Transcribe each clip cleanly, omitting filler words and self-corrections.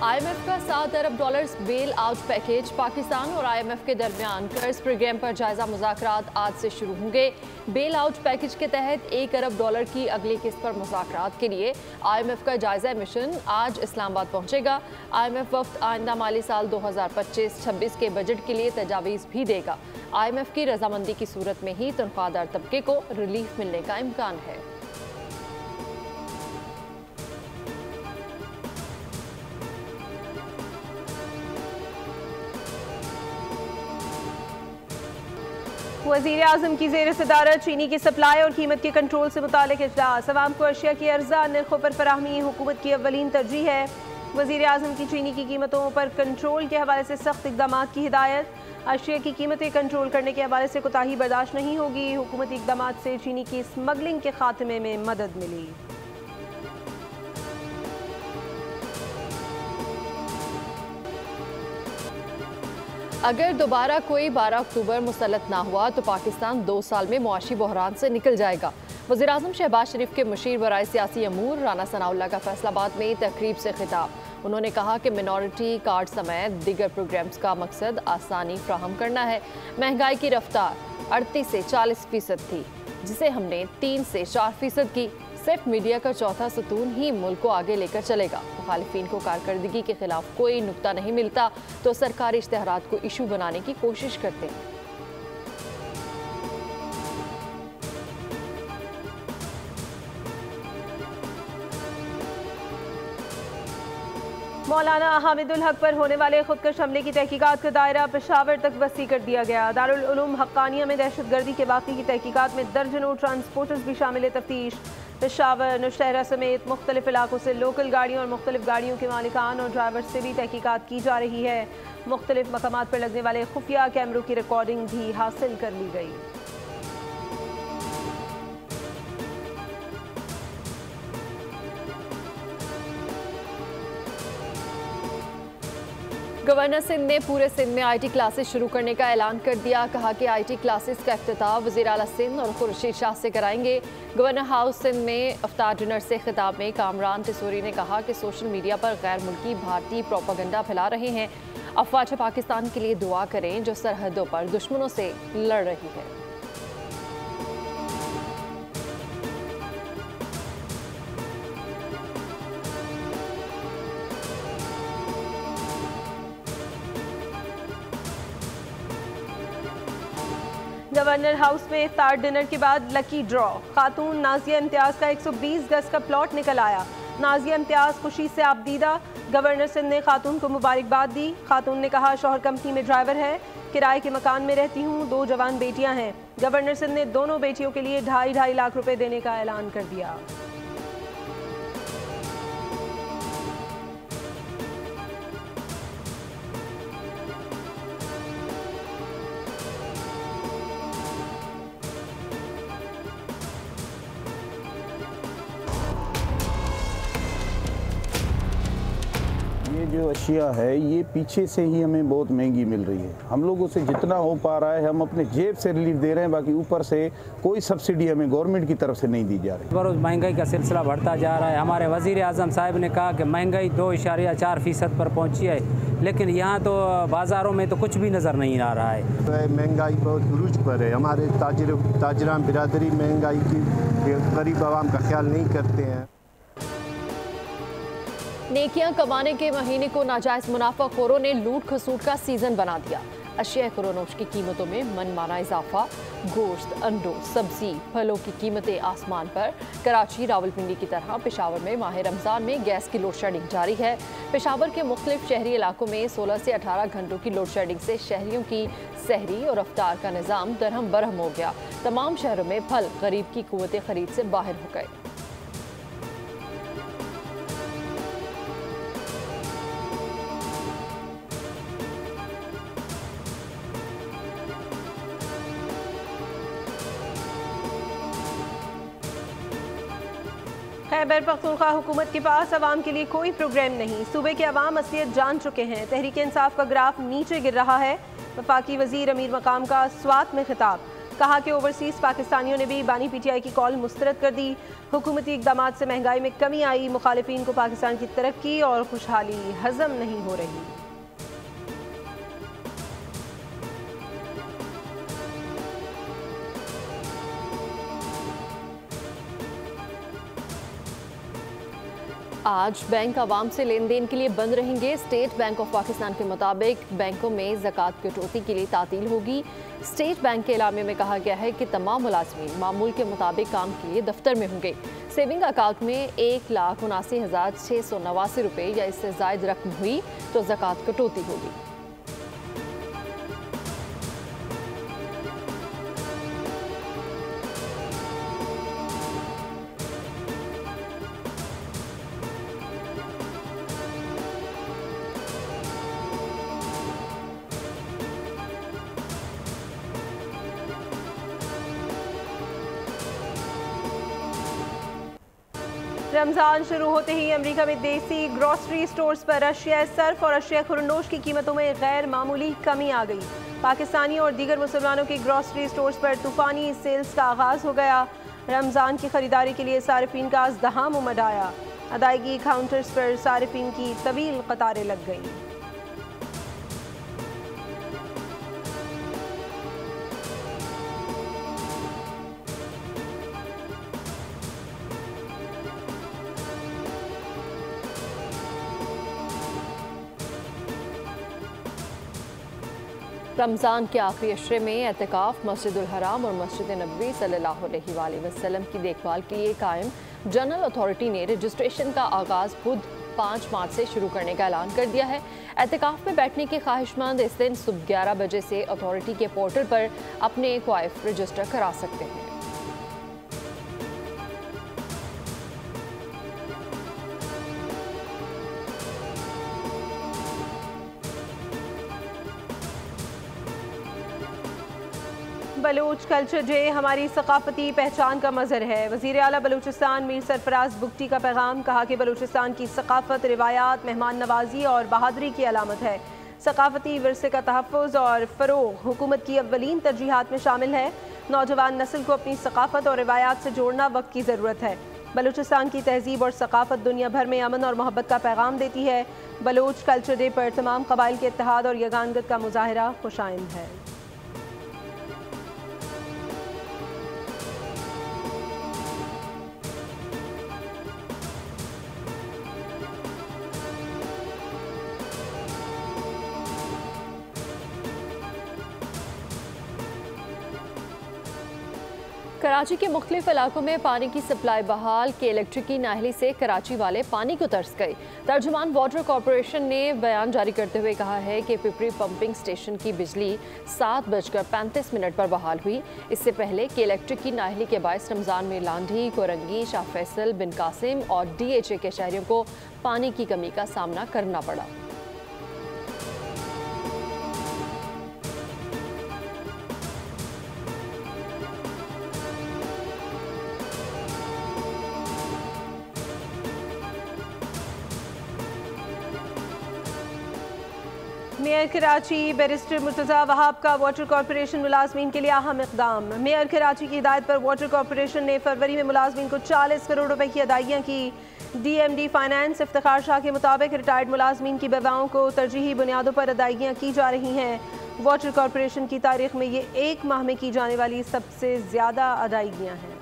IMF का $7 अरब bail out package. Pakistan और IMF के दरमियान कर्ज प्रोग्राम पर जायजा मुज़ाकरात आज से शुरू होंगे। बेल आउट पैकेज के तहत $1 अरब की अगली किस्त पर मुज़ाकरात के लिए IMF का जायजा मिशन आज इस्लामाबाद पहुंचेगा। IMF वफ्द आइंदा माली साल 2025-26 के बजट के लिए तजावीज़ भी देगा। IMF की रजामंदी की सूरत में ही तनख्वाहदार तबके को रिलीफ मिलने का इम्कान है। वज़ीर आज़म की ज़ेर सदारत चीनी की सप्लाई और कीमत के कंट्रोल से मुतालिक इजलास। अवाम को अशिया की अर्जा निर्खों पर फराहमी हुकूमत की अव्वलीन तरजीह है। वज़ीर आज़म की चीनी की कीमतों पर कंट्रोल के हवाले से सख्त इक़दाम की हिदायत। अशिया की कीमतें कंट्रोल करने के हवाले से कोताही बर्दाश्त नहीं होगी। हुकूमती इक़दाम से चीनी की स्मगलिंग के खात्मे में मदद मिली। अगर दोबारा कोई 12 अक्टूबर मुसल्लत ना हुआ तो पाकिस्तान 2 साल में मुआशी बहरान से निकल जाएगा। वज़ीर आज़म शहबाज शरीफ के मुशीर बराए सियासी अमूर राना सनाउल्लाह का फैसलाबाद में तकरीब से खिताब। उन्होंने कहा कि मिनॉरिटी कार्ड समेत दीगर प्रोग्राम्स का मकसद आसानी फ्राहम करना है। महंगाई की रफ्तार 38 से 40% थी, जिसे हमने 3 से 4% की। सिर्फ मीडिया का चौथा सतून ही मुल्क को आगे लेकर चलेगा। मुखालिफिन को कारकर्दगी के खिलाफ कोई नुक्ता नहीं मिलता तो सरकारी इश्तेहारात को इशू बनाने की कोशिश करते हैं। मौलाना हामिदुल हक पर होने वाले खुदकश हमले की तहकीकात का दायरा पेशावर तक वसी कर दिया गया। दारुल उलूम हक्कानिया में दहशतगर्दी के वाक़े की तहकीकात में दर्जनों ट्रांसपोर्टर्स भी शामिल है। तफ्तीश पेशावर नौशहरा समेत मुख्तलिफ इलाकों से लोकल गाड़ियों और मुख्तलिफ गाड़ियों के मालिकान और ड्राइवर से भी तहकीकात की जा रही है। मुख्तलिफ मकामात पर लगने वाले खुफिया कैमरों की रिकॉर्डिंग भी हासिल कर ली गई। गवर्नर सिंध ने पूरे सिंध में IT क्लासेस शुरू करने का ऐलान कर दिया। कहा कि IT क्लासेस का इफ्तिताह वज़ीर आला सिंध और खुर्शीद शाह से कराएंगे। गवर्नर हाउस सिंध में इफ्तार डिनर से खिताब में कामरान तिसोरी ने कहा कि सोशल मीडिया पर गैर मुल्की भारतीय प्रोपेगेंडा फैला रहे हैं। अफवाज पाकिस्तान के लिए दुआ करें जो सरहदों पर दुश्मनों से लड़ रही है। गवर्नर हाउस में इफ्तार डिनर के बाद लकी ड्रॉ। खातून नाजिया इम्तियाज का 120 गज का प्लॉट निकल आया। नाजिया इम्तियाज खुशी से आबदीदा। गवर्नर सिंध ने खातून को मुबारकबाद दी। खातून ने कहा शौहर कंपनी में ड्राइवर है, किराए के मकान में रहती हूँ, 2 जवान बेटियाँ हैं। गवर्नर सिंध ने दोनों बेटियों के लिए 2.5 लाख रुपए देने का ऐलान कर दिया। ये जो अशिया है ये पीछे से ही हमें बहुत महंगी मिल रही है। हम लोगों से जितना हो पा रहा है हम अपने जेब से रिलीफ दे रहे हैं, बाकी ऊपर से कोई सब्सिडी हमें गवर्नमेंट की तरफ से नहीं दी जा रही। बरोज़ महंगाई का सिलसिला बढ़ता जा रहा है। हमारे वज़ीर आज़म साहब ने कहा कि महंगाई 2.4% पर पहुँची है, लेकिन यहाँ तो बाज़ारों में तो कुछ भी नज़र नहीं आ रहा है। महंगाई बहुत उरूज पर है। हमारे ताजरान बिरादरी महंगाई की गरीब आवाम का ख्याल नहीं करते हैं। नेकियां कमाने के महीने को नाजायज मुनाफाखोरों ने लूट खसूट का सीजन बना दिया। अशिया खुरोनोश की कीमतों में मनमाना इजाफा। गोश्त, अंडों, सब्जी, फलों की कीमतें आसमान पर। कराची, रावलपिंडी की तरह पेशावर में माह रमज़ान में गैस की लोड शेडिंग जारी है। पेशावर के मुख्तलिफ शहरी इलाकों में 16 से 18 घंटों की लोड शेडिंग से शहरियों की सहरी और अफ्तार का निज़ाम दरहम बरहम हो गया। तमाम शहरों में फल गरीब की कुव्वत खरीद से बाहर हो गए। खैबर पख्तूनख्वा हुकूमत के पास अवाम के लिए कोई प्रोग्राम नहीं। सूबे के अवाम असलियत जान चुके हैं। तहरीक इंसाफ का ग्राफ नीचे गिर रहा है। वफाकी वजीर अमीर मकाम का स्वात में खिताब। कहा कि ओवरसीज पाकिस्तानियों ने भी बानी PTI की कॉल मुस्तरद कर दी। हुकूमती इक़दाम से महंगाई में कमी आई, मुखालिफिन को पाकिस्तान की तरक्की और खुशहाली हजम नहीं हो रही। आज बैंक आवाम से लेन देन के लिए बंद रहेंगे। स्टेट बैंक ऑफ पाकिस्तान के मुताबिक बैंकों में ज़कात कटौती के लिए तातील होगी। स्टेट बैंक के एलामे में कहा गया है कि तमाम मुलाजमीन मामूल के मुताबिक काम के लिए दफ्तर में होंगे। सेविंग अकाउंट में 1,79,689 रुपये या इससे ज़ायद रकम हुई तो ज़कात कटौती होगी। रमज़ान शुरू होते ही अमेरिका में देसी ग्रॉसरी स्टोर्स पर अशिया सर्फ और अशिया खुरनोश की कीमतों में गैर मामूली कमी आ गई। पाकिस्तानी और दीगर मुसलमानों की ग्रॉसरी स्टोर्स पर तूफ़ानी सेल्स का आगाज़ हो गया। रमज़ान की खरीदारी के लिए सारिफीन का अज़दहाम उमड़ आया। अदायगी काउंटर्स पर सारिफीन की तवील कतारें लग गईं। रमज़ान के आखिरी अशरे में एतकाफ़ मस्जिदुल हराम और मस्जिद नबवी सल्लल्लाहु अलैहि वसल्लम की देखभाल के लिए कायम जनरल अथॉरिटी ने रजिस्ट्रेशन का आगाज़ खुद 5 मार्च से शुरू करने का ऐलान कर दिया है। एतकाफ़ में बैठने के ख्वाहिशमंद इस दिन सुबह 11 बजे से अथॉरिटी के पोर्टल पर अपने क्वाइफ रजिस्टर करा सकते हैं। बलूच कल्चर डे हमारी सकाफती पहचान का मज़हर है। वज़ीर आला बलूचिस्तान मीर सरफराज बुगटी का पैगाम। कहा कि बलूचिस्तान की सकाफत, रिवायात, मेहमान नवाजी और बहादुरी की अलामत है। सकाफती विरसे का तहफ़्फ़ुज़ और फ़रोग़ हुकूमत की अव्वलीन तरजीहात में शामिल है। नौजवान नस्ल को अपनी सकाफत और रिवायात से जोड़ना वक्त की ज़रूरत है। बलूचिस्तान की तहज़ीब और सकाफत दुनिया भर में अमन और मोहब्बत का पैगाम देती है। बलूच कल्चर डे पर तमाम कबाइल के इत्तेहाद और यगानगत का मुज़ाहिरा खुशाइंद है। कराची के मुख्तलिफ इलाकों में पानी की सप्लाई बहाल। के इलेक्ट्रिक की नाहली से कराची वाले पानी को तरस गए। तर्जुमान वाटर कॉरपोरेशन ने बयान जारी करते हुए कहा है कि पिपरी पंपिंग स्टेशन की बिजली 7:35 पर बहाल हुई। इससे पहले के इलेक्ट्रिक की नाहली के बायस रमज़ान में लांढी, कोरंगी, शाह फैसल, बिन कासिम और DHA के शहरियों को पानी की कमी का सामना करना पड़ा। मेयर कराची बैरिस्टर मुर्तज़ा वहाब का वाटर कॉरपोरेशन मुलाजमीन के लिए अहम इक़दाम। मेयर कराची की हिदायत पर वाटर कॉरपोरेशन ने फरवरी में मुलाजमीन को 40 करोड़ रुपए की अदायगियाँ की। DMD फाइनेंस इफ्तिखार शाह के मुताबिक रिटायर्ड मुलाजमीन की बेवाओं को तरजीही बुनियादों पर अदायगियाँ की जा रही हैं। वाटर कॉरपोरेशन की तारीख में ये एक माह में की जाने वाली सबसे ज़्यादा अदायगियाँ हैं।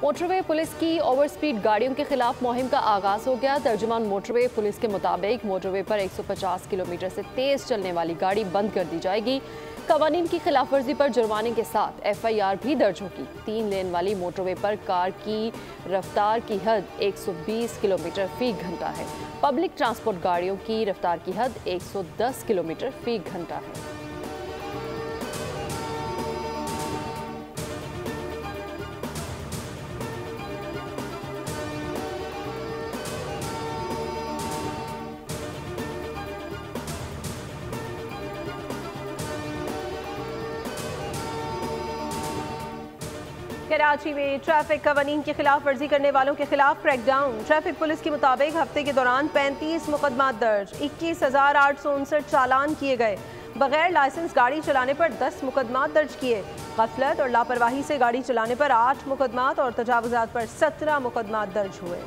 मोटरवे पुलिस की ओवर स्पीड गाड़ियों के खिलाफ मुहिम का आगाज हो गया। तर्जुमान मोटरवे पुलिस के मुताबिक मोटरवे पर 150 किलोमीटर से तेज चलने वाली गाड़ी बंद कर दी जाएगी। कवानीन की खिलाफ वर्जी पर जुर्माने के साथ FIR भी दर्ज होगी। 3 लेन वाली मोटरवे पर कार की रफ्तार की हद 120 किलोमीटर फी घंटा है। पब्लिक ट्रांसपोर्ट गाड़ियों की रफ्तार की हद 110 किलोमीटर फी घंटा है। कराची में ट्रैफिक कवानीन की खिलाफ वर्जी करने वालों के खिलाफ क्रैकडाउन। ट्रैफिक पुलिस के मुताबिक हफ्ते के दौरान 35 मुकदमा दर्ज, 21,859 चालान किए गए। बगैर लाइसेंस गाड़ी चलाने पर 10 मुकदमा दर्ज किए। गफलत और लापरवाही से गाड़ी चलाने पर 8 मुकदमात और तजावुजात पर 17 मुकदमा दर्ज हुए।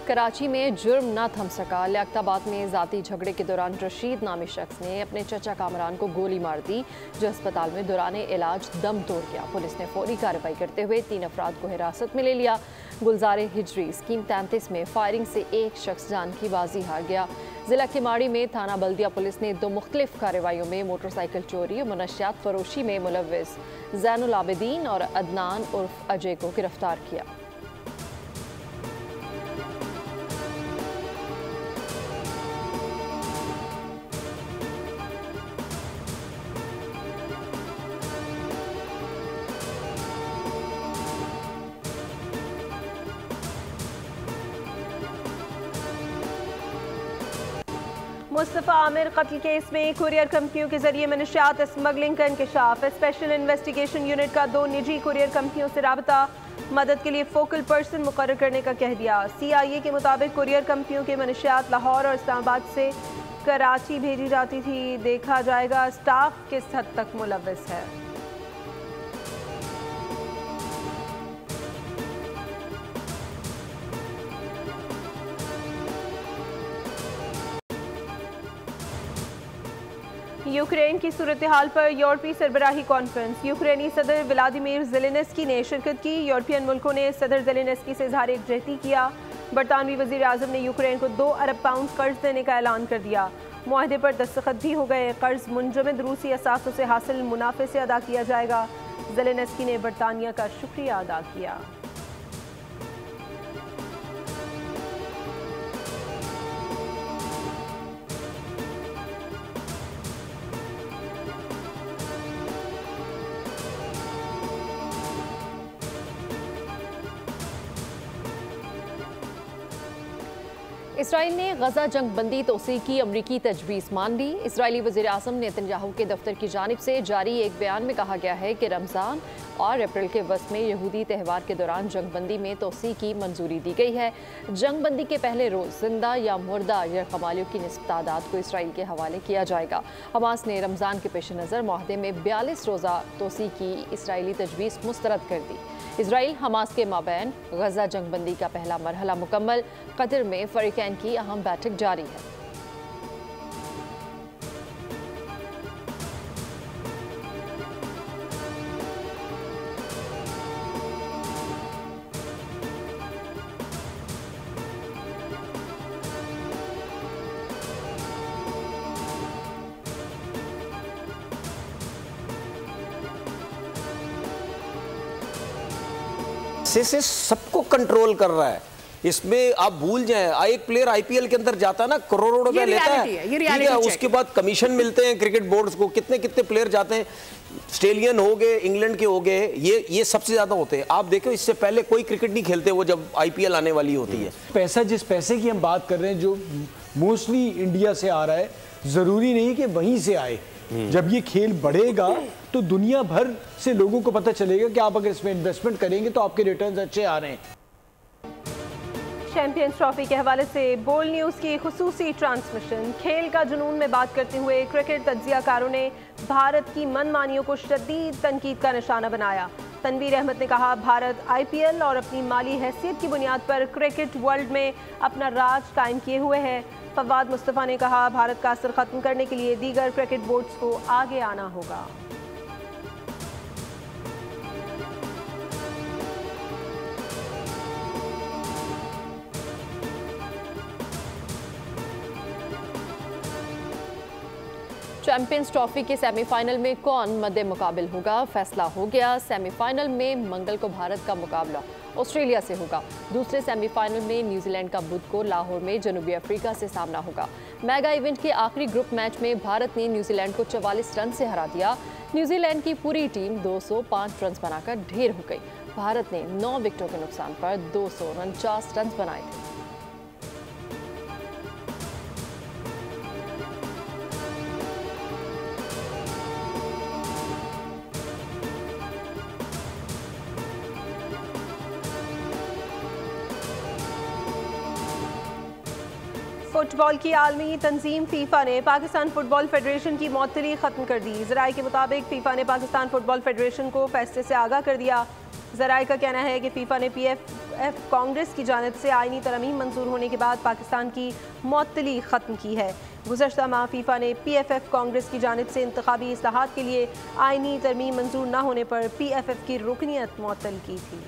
कराची में जुर्म न थम सका। लियाकताबाद में ज़ाती झगड़े के दौरान रशीद नामी शख्स ने अपने चचा कामरान को गोली मार दी, जो अस्पताल में दौरान इलाज दम तोड़ गया। पुलिस ने फौरी कार्रवाई करते हुए 3 अफराद को हिरासत में ले लिया। गुलजार हिजरी स्कीम 33 में फायरिंग से एक शख्स जान की बाजी हार गया। जिला किमाड़ी में थाना बल्दिया पुलिस ने 2 मुख्तलिफ कार्रवाइयों में मोटरसाइकिल चोरी और मनशियात फरोशी में मुलव्विस जैनुल आबिदीन और अदनान उर्फ अजय को गिरफ्तार किया। मुस्तफ़ा आमिर कत्ल केस में कुरियर कंपनियों के जरिए मनशियात स्मगलिंग का इंकशाफ। स्पेशल इन्वेस्टिगेशन यूनिट का 2 निजी कुरियर कंपनियों से राबता, मदद के लिए फोकल पर्सन मुकर्रर करने का कह दिया। CIA के मुताबिक कुरियर कंपनियों के मनशियात लाहौर और इस्लामाबाद से कराची भेजी जाती थी। देखा जाएगा स्टाफ किस हद तक मुलव्विस है। यूक्रेन की सूरत हाल पर यूरोपीय सरबराही कॉन्फ्रेंस। यूक्रेनी सदर व्लादिमीर ज़ेलेंस्की ने शिरकत की। यूरोपियन मुल्कों ने सदर ज़ेलेंस्की से इज़हार यकजहती किया। बरतानवी वज़ीर आज़म ने यूक्रेन को 2 अरब पाउंड कर्ज देने का ऐलान कर दिया। मुआहदे पर दस्तखत भी हो गए। कर्ज मुंजमद रूसी असासों से हासिल मुनाफे से अदा किया जाएगा। ज़ेलेंस्की ने बरतानिया का शुक्रिया अदा किया। इसराइल ने गजा जंग बंदी तोसी की अमरीकी तजवीज़ मान ली। इसराइली वज़ीर आज़म नेतन्याहू के दफ्तर की जानिब से जारी एक बयान में कहा गया है कि रमज़ान और अप्रैल के वस्त में यहूदी त्यौहार के दौरान जंग बंदी में तोसी की मंजूरी दी गई है। जंग बंदी के पहले रोज़ जिंदा या मुर्दा यरगमालियों की निस्बत तादाद को इसराइल के हवाले किया जाएगा। हमास ने रमज़ान के पेश नज़र मुआहदे में 42 रोज़ा तोसी की इसराइली तजवीज़ मुस्तरद कर दी। इसराइल हमास के माबैन गजा जंग बंदी का पहला मरहला मुकम्मल। कतर में फरीकैन की अहम बैठक जारी है। से सबको कंट्रोल कर रहा है। इसमें आप भूल जाएं, एक प्लेयर IPL के अंदर जाता है ना, करोड़ों रुपए लेता है, ठीक है, उसके बाद कमीशन मिलते हैं क्रिकेट बोर्ड्स को। कितने कितने प्लेयर जाते हैं, ऑस्ट्रेलियन हो गए, इंग्लैंड के हो गए, ये सबसे ज्यादा होते हैं। आप देखो इससे पहले कोई क्रिकेट नहीं खेलते वो जब IPL आने वाली होती है। पैसा, जिस पैसे की हम बात कर रहे हैं जो मोस्टली इंडिया से आ रहा है, जरूरी नहीं कि वहीं से आए। जब ये खेल बढ़ेगा तो दुनिया भर से लोगों को पता चलेगा कि आप अगर इसमें इन्वेस्टमेंट करेंगे तो आपके रिटर्न्स अच्छे आ रहे हैं। चैंपियंस ट्रॉफी के हवाले से बोल न्यूज़ की खुसूसी ट्रांसमिशन। खेल का जुनून में बात करते हुए क्रिकेट तज्जियाकारों ने भारत की मनमानियों को शदीद तनकीद का निशाना बनाया। तनवीर अहमद ने कहा, भारत IPL और अपनी माली हैसियत की बुनियाद पर क्रिकेट वर्ल्ड में अपना राज कायम किए हुए है। फवाद मुस्तफ़ा ने कहा, भारत का असर ख़त्म करने के लिए दीगर क्रिकेट बोर्ड्स को आगे आना होगा। चैंपियंस ट्रॉफी के सेमीफाइनल में कौन मद्दे मुकाबिल होगा, फैसला हो गया। सेमीफाइनल में मंगल को भारत का मुकाबला ऑस्ट्रेलिया से होगा। दूसरे सेमीफाइनल में न्यूजीलैंड का बुध को लाहौर में जनूबी अफ्रीका से सामना होगा। मेगा इवेंट के आखिरी ग्रुप मैच में भारत ने न्यूजीलैंड को 44 रन से हरा दिया। न्यूजीलैंड की पूरी टीम 205 रन बनाकर ढेर हो गई। भारत ने 9 विकेटों के नुकसान पर 249 रन बनाए थे। फुटबॉल की आलमी तंजीम फीफा ने पाकिस्तान फुटबॉल फेडरेशन की मअतली खत्म कर दी। ज़राए के मुताबिक फीफा ने पाकिस्तान फुटबॉल फेडरेशन को फैसले से आगाह कर दिया। ज़राए का कहना है कि फीफा ने PFF कांग्रेस की जानिब से आईनी तरमीम मंजूर होने के बाद पाकिस्तान की मअतली खत्म की है। गुज़श्ता माह फीफा ने PFF कांग्रेस की जानिब से इंतखाबी इस्लाहात के लिए आईनी तरमीम मंजूर न होने पर PFF की रुकनियत मुअत्तल की थी।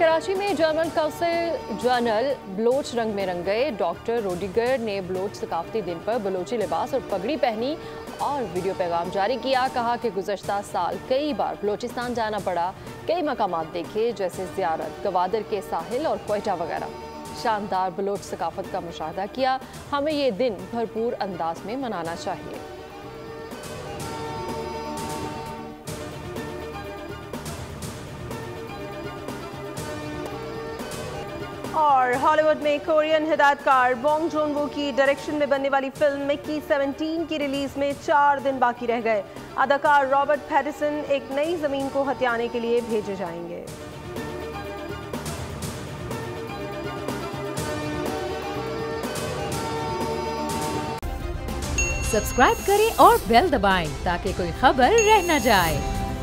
कराची में जनरल काउंसिल जनरल बलोच रंग में रंग गए। डॉक्टर रोडिगर ने बलोच सकाफती दिन पर बलोची लिबास और पगड़ी पहनी और वीडियो पैगाम जारी किया। कहा कि गुज़श्ता साल कई बार बलोचिस्तान जाना पड़ा, कई मकामात देखे जैसे ज़ियारत, गवादर के साहिल और क्वेटा वगैरह। शानदार बलोच सकाफत का मुशाहदा किया। हमें ये दिन भरपूर अंदाज में मनाना चाहिए। और हॉलीवुड में कोरियन हिदायतकार बोंग जोन-वो की डायरेक्शन में बनने वाली फिल्म मिकी 17 की रिलीज में 4 दिन बाकी रह गए। अदाकार रॉबर्ट पैटिसन एक नई जमीन को हथियाने के लिए भेजे जाएंगे। सब्सक्राइब करें और बेल दबाएं ताकि कोई खबर रह न जाए।